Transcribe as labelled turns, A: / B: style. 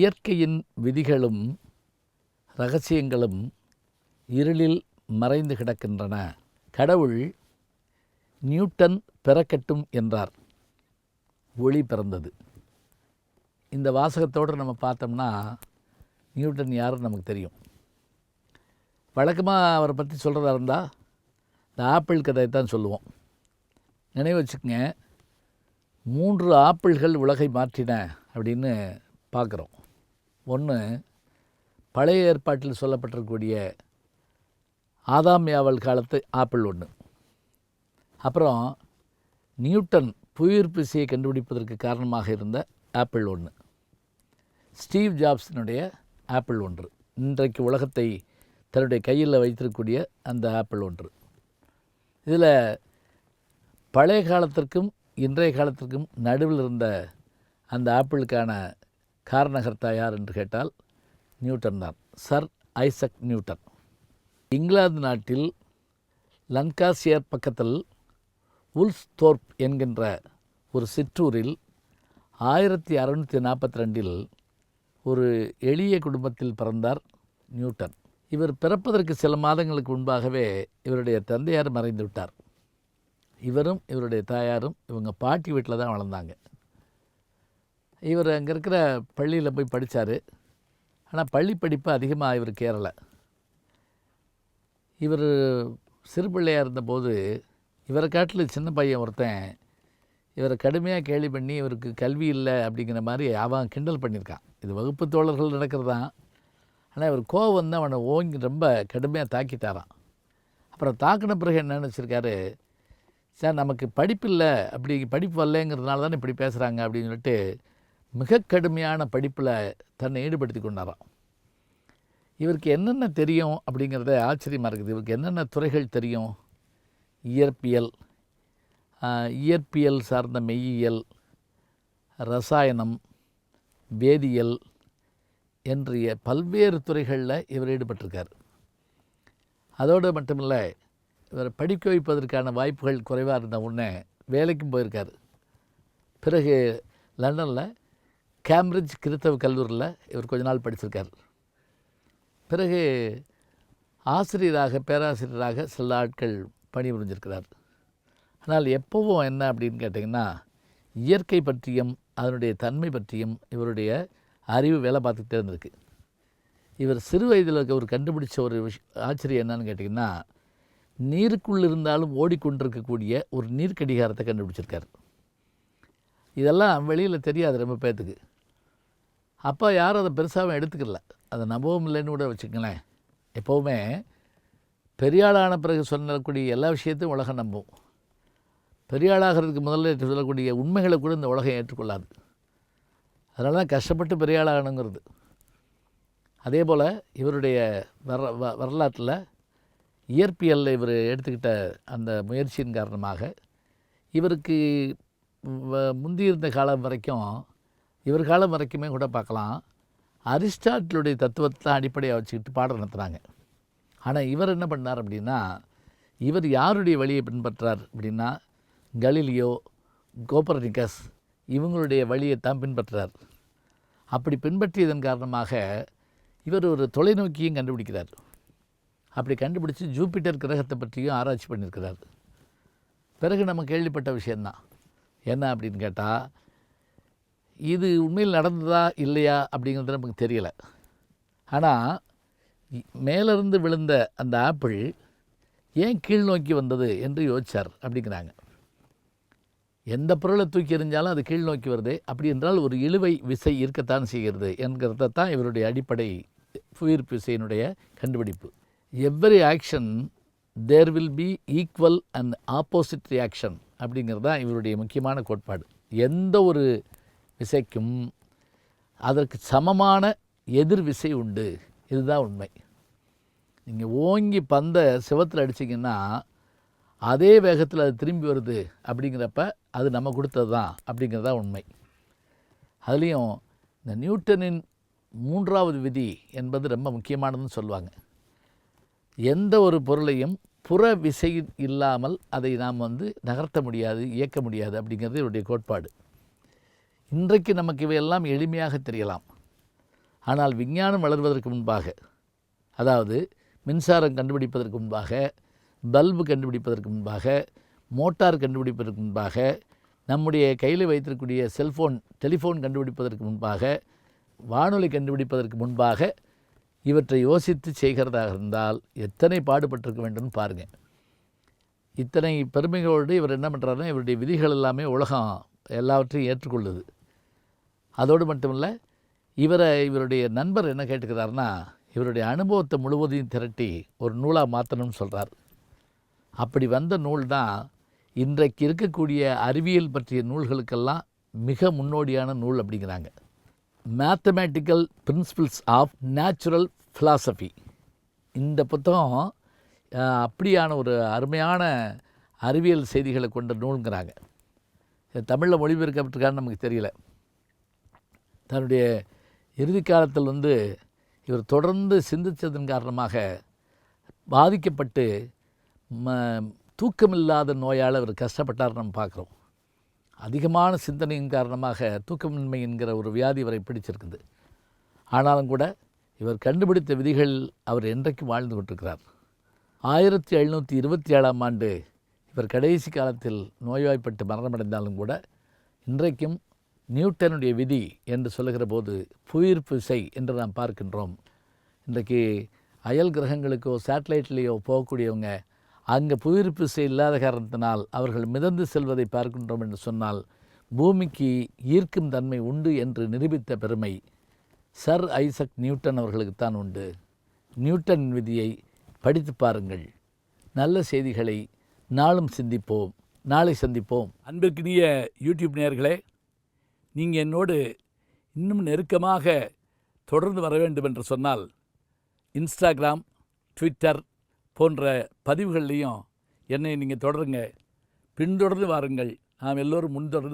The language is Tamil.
A: இயற்கையின் விதிகளும் இரகசியங்களும் இருளில் மறைந்து கிடக்கின்றன. கடவுள் நியூட்டன் பிறக்கட்டும் என்றார், ஒளி பிறந்தது. இந்த வாசகத்தோடு நம்ம பார்த்தோம்னா நியூட்டன் யாருன்னு நமக்கு தெரியும். வழக்கமாக அவரை பற்றி சொல்கிறதா இருந்தால் இந்த ஆப்பிள் கதையை தான் சொல்லுவோம். நினைவு வச்சுக்கோங்க, 3 ஆப்பிள்கள் உலகை மாற்றின அப்படின்னு பார்க்குறோம். ஒன்று, பழைய ஏற்பாட்டில் சொல்லப்பட்டிருக்கக்கூடிய ஆதாம் யாவல் காலத்து ஆப்பிள் ஒன்று. அப்புறம் நியூட்டன் புவியீர்ப்பு விசையை கண்டுபிடிப்பதற்கு காரணமாக இருந்த ஆப்பிள் ஒன்று. ஸ்டீவ் ஜாப்ஸினுடைய ஆப்பிள் ஒன்று. இன்றைக்கு உலகத்தை தன்னுடைய கையில் வைத்திருக்கக்கூடிய அந்த ஆப்பிள் ஒன்று. இதில் பழைய காலத்திற்கும் இன்றைய காலத்திற்கும் நடுவில் இருந்த அந்த ஆப்பிளுக்கான காரணகர்த்தா யார் என்று கேட்டால் நியூட்டன் தான், சர் ஐசக் நியூட்டன். இங்கிலாந்து நாட்டில் லன்காசியர் பக்கத்தில் உல்ஸ்தோர்ப் என்கின்ற ஒரு சிற்றூரில் 1642 ஒரு எளிய குடும்பத்தில் பிறந்தார் நியூட்டன். இவர் பிறப்பதற்கு சில மாதங்களுக்கு முன்பாகவே இவருடைய தந்தையார் மறைந்து விட்டார். இவரும் இவருடைய தாயாரும் இவங்க பாட்டி வீட்டில் தான் வளர்ந்தாங்க. இவர் அங்கே இருக்கிற பள்ளியில் போய் படித்தார். ஆனால் பள்ளி படிப்பு அதிகமாக இவருக்கு ஏறலை. இவர் சிறு பிள்ளையாக இருந்தபோது இவரை காட்டில் சின்ன பையன் ஒருத்தன் இவரை கடுமையாக கேலி பண்ணி இவருக்கு கல்வி இல்லை அப்படிங்கிற மாதிரி அவன் கிண்டல் பண்ணியிருக்கான். இது வகுப்பு தோழர்கள் நடக்கிறது தான். ஆனால் இவர் கோவம் வந்து அவனை ஓங்கி ரொம்ப கடுமையாக தாக்கிட்டாரான். அப்புறம் தாக்கின பிறகு என்ன நினச்சிருக்காரு, சார் நமக்கு படிப்பு இல்லை, அப்படி படிப்பு வரலைங்கிறதுனால தானே இப்படி பேசுகிறாங்க அப்படின்னு சொல்லிட்டு மிக கடுமையான படிப்பில் தன்னை ஈடுபடுத்தி கொண்டாராம். இவருக்கு என்னென்ன தெரியும் அப்படிங்கிறத ஆச்சரியமாக இருக்குது. இவருக்கு என்னென்ன துறைகள் தெரியும்? இயற்பியல், இயற்பியல் சார்ந்த மெய்யியல், ரசாயனம், வேதியியல் என்றிய பல்வேறு துறைகளில் இவர் ஈடுபட்டிருக்கார். அதோடு மட்டுமில்லை, இவர் படிக்க வைப்பதற்கான வாய்ப்புகள் குறைவாக இருந்த உடனே வேலைக்கும் போயிருக்கார். பிறகு லண்டனில் கேம்பிரிட்ஜ் கிறித்தவ கல்லூரியில் இவர் கொஞ்ச நாள் படிச்சிருக்கார். பிறகு பேராசிரியராக சில ஆட்கள் பணிபுரிஞ்சிருக்கிறார். ஆனால் எப்போவும் என்ன அப்படின்னு கேட்டிங்கன்னா, இயற்கை பற்றியும் அதனுடைய தன்மை பற்றியும் இவருடைய அறிவு வேலை பார்த்துக்கிட்டே இருந்திருக்கு. இவர் சிறு வயதில் ஒரு கண்டுபிடிச்ச ஒரு ஆச்சரியம் என்னன்னு கேட்டிங்கன்னா, நீருக்குள் இருந்தாலும் ஓடிக்கொண்டிருக்கக்கூடிய ஒரு நீர்க்கடிகாரத்தை கண்டுபிடிச்சிருக்கார். இதெல்லாம் வெளியில் தெரியாது ரொம்ப பேர்த்துக்கு. அப்போ யாரும் அதை பெருசாகவும் எடுத்துக்கல, அதை நம்பவும் இல்லைன்னு கூட வச்சுக்கங்களேன். எப்போவுமே பெரியாளான பிறகு சொல்லக்கூடிய எல்லா விஷயத்தையும் உலகம் நம்பும். பெரியாளாகிறதுக்கு முதல்ல சொல்லக்கூடிய உண்மைகளை கூட இந்த உலகம் ஏற்றுக்கொள்ளாது. அதனால தான் கஷ்டப்பட்டு பெரியாளாகணுங்கிறது. அதே போல் இவருடைய வரலாற்றில் இயற்பியலில் இவர் எடுத்துக்கிட்ட அந்த முயற்சியின் காரணமாக இவருக்கு முந்தியிருந்த காலம் வரைக்கும், இவர் காலம் வரைக்குமே கூட பார்க்கலாம், அரிஸ்டாட்டிலுடைய தத்துவத்தை அடிப்படையாக வச்சுக்கிட்டு பாடம் நடத்துகிறாங்க. ஆனால் இவர் என்ன பண்ணார் அப்படின்னா, இவர் யாருடைய வழியை பின்பற்றார் அப்படின்னா, கலீலியோ, கோப்பர்னிக்கஸ் இவங்களுடைய வழியை தான் பின்பற்றார். அப்படி பின்பற்றியதன் காரணமாக இவர் ஒரு தொலைநோக்கியும் கண்டுபிடிக்கிறார். அப்படி கண்டுபிடிச்சி ஜூபிட்டர் கிரகத்தை பற்றியும் ஆராய்ச்சி பண்ணியிருக்கிறார். பிறகு நம்ம கேள்விப்பட்ட விஷயந்தான் என்ன அப்படின்னு கேட்டால், இது உண்மையில் நடந்ததா இல்லையா அப்படிங்கிறது நமக்கு தெரியலை. ஆனால் மேலிருந்து விழுந்த அந்த ஆப்பிள் ஏன் கீழ் நோக்கி வந்தது என்று யோசித்தார் அப்படிங்கிறாங்க. எந்த பொருளை தூக்கி எறிஞ்சாலும் அது கீழ் நோக்கி வருது, அப்படி என்றால் ஒரு இழுவை விசை இருக்கத்தான் செய்கிறது என்கிறத தான் இவருடைய அடிப்படை புவியீர்ப்பு விசையினுடைய கண்டுபிடிப்பு. Every action there will be equal and opposite reaction அப்படிங்கிறது தான் இவருடைய முக்கியமான கோட்பாடு. எந்த ஒரு விசைக்கும் அதற்கு சமமான எதிர் விசை உண்டு, இதுதான் உண்மை. நீங்கள் ஓங்கி பந்தை சிவத்தில் அடிச்சிங்கன்னா அதே வேகத்தில் அது திரும்பி வருது அப்படிங்கிறப்ப அது நம்ம கொடுத்தது தான் அப்படிங்கிறதா உண்மை. அதுலேயும் இந்த நியூட்டனின் 3வது விதி என்பது ரொம்ப முக்கியமானதுன்னு சொல்லுவாங்க. எந்த ஒரு பொருளையும் புற விசை இல்லாமல் அதை நாம் நகர்த்த முடியாது, இயக்க முடியாது அப்படிங்கிறது இவருடைய கோட்பாடு. இன்றைக்கு நமக்கு இவையெல்லாம் எளிமையாக தெரியலாம். ஆனால் விஞ்ஞானம் வளர்வதற்கு முன்பாக, அதாவது மின்சாரம் கண்டுபிடிப்பதற்கு முன்பாக, பல்பு கண்டுபிடிப்பதற்கு முன்பாக, மோட்டார் கண்டுபிடிப்பதற்கு முன்பாக, நம்முடைய கையில் வைத்திருக்கக்கூடிய செல்ஃபோன் டெலிஃபோன் கண்டுபிடிப்பதற்கு முன்பாக, வானொலி கண்டுபிடிப்பதற்கு முன்பாக இவற்றை யோசித்து செய்கிறதாக இருந்தால் எத்தனை பாடுபட்டிருக்க வேண்டும்னு பாருங்கள். இத்தனை பெருமைகளோடு இவர் என்ன பண்ணுறாருன்னா, இவருடைய விதிகள் எல்லாமே உலகம் எல்லாவற்றையும் ஏற்றுக்கொள்ளுது. அதோடு மட்டுமில்லை, இவருடைய நண்பர் என்ன கேட்டுக்கிறாருன்னா, இவருடைய அனுபவத்தை முழுவதையும் திரட்டி ஒரு நூலாக மாற்றணும்னு சொல்கிறார். அப்படி வந்த நூல் தான் இன்றைக்கு இருக்கக்கூடிய அறிவியல் பற்றிய நூல்களுக்கெல்லாம் மிக முன்னோடியான நூல் அப்படிங்கிறாங்க. Mathematical principles of natural philosophy. இந்த புத்தகம் அப்படியான ஒரு அருமையான அறிவியல் செய்திகளை கொண்ட நூலுங்கிறாங்க. தமிழில் மொழிபெயர்க்கப்பட்டிருக்கான்னு நமக்கு தெரியல. தன்னுடைய இறுதி காலத்தில் இவர் தொடர்ந்து சிந்தித்ததன் காரணமாக பாதிக்கப்பட்டு தூக்கமில்லாத நோயால் இவர் கஷ்டப்பட்டார் நம்ம பார்க்குறோம். அதிகமான சிந்தனையின் காரணமாக தூக்கமின்மை என்கிற ஒரு வியாதி இவரை பிடிச்சிருக்குது. ஆனாலும் கூட இவர் கண்டுபிடித்த விதிகள் அவர் என்றைக்கும் வாழ்ந்து கொண்டிருக்கிறார். 1727ஆம் ஆண்டு இவர் கடைசி காலத்தில் நோய்வாய்ப்பட்டு மரணமடைந்தாலும் கூட இன்றைக்கும் நியூட்டனுடைய விதி என்று சொல்லுகிற போது புவியீர்ப்பு விசை என்று நாம் பார்க்கின்றோம். இன்றைக்கு அயல் கிரகங்களுக்கோ சேட்டலைட்லேயோ போகக்கூடியவங்க அங்கே புவியீர்ப்பு விசை இல்லாத காரணத்தினால் அவர்கள் மிதந்து செல்வதை பார்க்கின்றோம் என்று சொன்னால் பூமிக்கு ஈர்க்கும் தன்மை உண்டு என்று நிரூபித்த பெருமை சர் ஐசக் நியூட்டன் அவர்களுக்குத்தான் உண்டு. நியூட்டன் விதியை படித்து பாருங்கள். நல்ல செய்திகளை நாளும் சிந்திப்போம். நாளை சந்திப்போம். அன்பிற்கினிய யூடியூப் நேயர்களே, நீங்கள் என்னோடு இன்னும் நெருக்கமாக தொடர்ந்து வர வேண்டும் என்று சொன்னால் இன்ஸ்டாகிராம், ட்விட்டர் போன்ற பதிவுகள்லையும் என்னை நீங்கள் தொடருங்க. பின்தொடர்ந்து வாருங்கள். நாம் எல்லோரும் முன்தொடர்ந்து